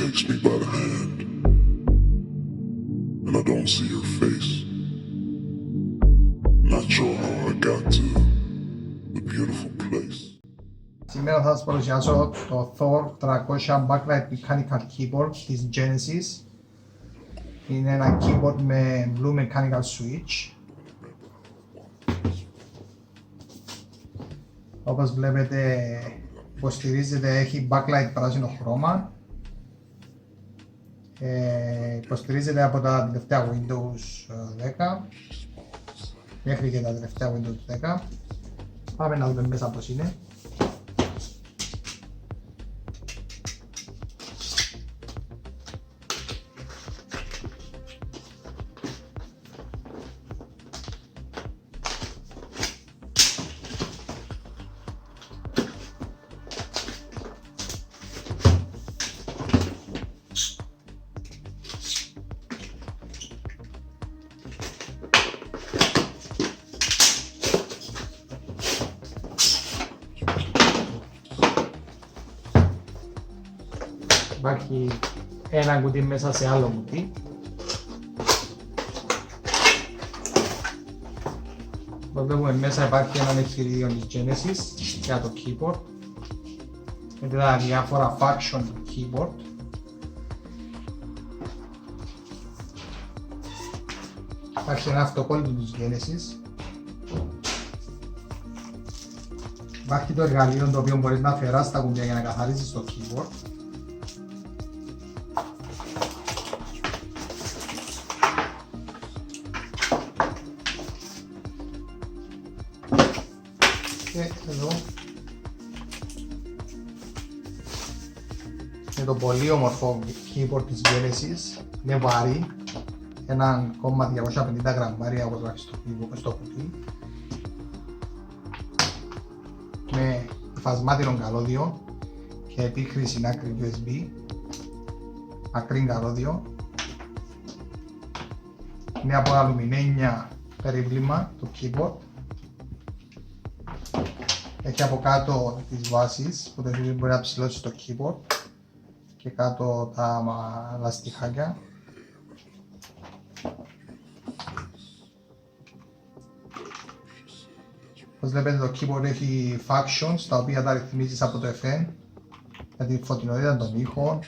takes me by the hand, and I don't see her face. Not sure how I got to the beautiful place. Σήμερα θα σας παρουσιάσω το Thor 300 Backlight Mechanical Keyboard της Genesis. Είναι ένα keyboard με Blue Mechanical Switch. Όπως βλέπετε υποστηρίζεται, έχει backlight πράσινο χρώμα. Υποστηρίζεται από τα τελευταία Windows 10 μέχρι και τα τελευταία Windows 10. Πάμε να δούμε μέσα πως είναι. Υπάρχει ένα κουτί μέσα σε άλλο κουτί. Εδώ βλέπουμε μέσα υπάρχει ένα εχειρίδιο της Genesis για το keyboard με τα διάφορα function του keyboard. Υπάρχει ένα αυτοκόλλητο της Genesis. Υπάρχει το εργαλείο το οποίο μπορείς να αφαιράσεις τα κουμπιά για να καθαρίσεις το keyboard. Και εδώ είναι το πολύ όμορφο keyboard της Genesis. Είναι βαρύ, 1,250 γραμμάρια όπως βάζει στο κουτί, με υφασμάτινο καλώδιο και επίχρηση άκρη USB, ακρή καλώδιο. Είναι από αλουμινένια περίβλημα το keyboard. Έχει από κάτω τις βάσεις που μπορεί να ψηλώσει το keyboard και κάτω τα λαστιχάκια. Όπως βλέπετε το keyboard έχει functions τα οποία τα ρυθμίζεις από το FM για τη φωτεινότητα των ήχων.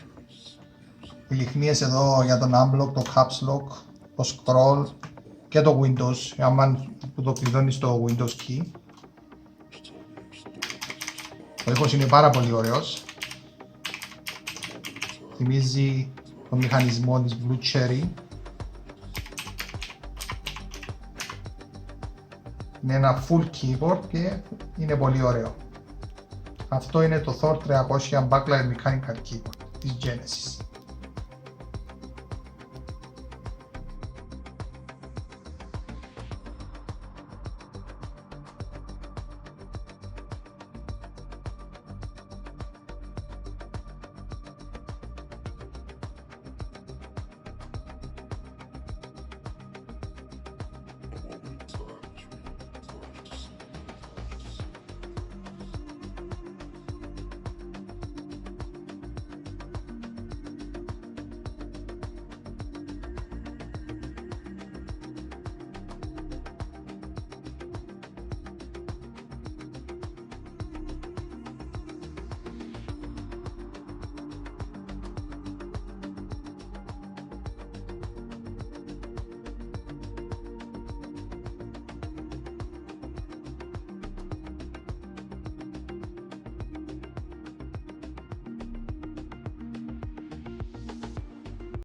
Οι λιχνίες εδώ για τον unblock, το caps lock, το scroll και το Windows, άμα που το κλειδώνεις το Windows key. Ο ήχος είναι πάρα πολύ ωραίος. Θυμίζει τον μηχανισμό της Blue Cherry. Είναι ένα full keyboard και είναι πολύ ωραίο. Αυτό είναι το Thor 300 Backlight Mechanical Keyboard της Genesis.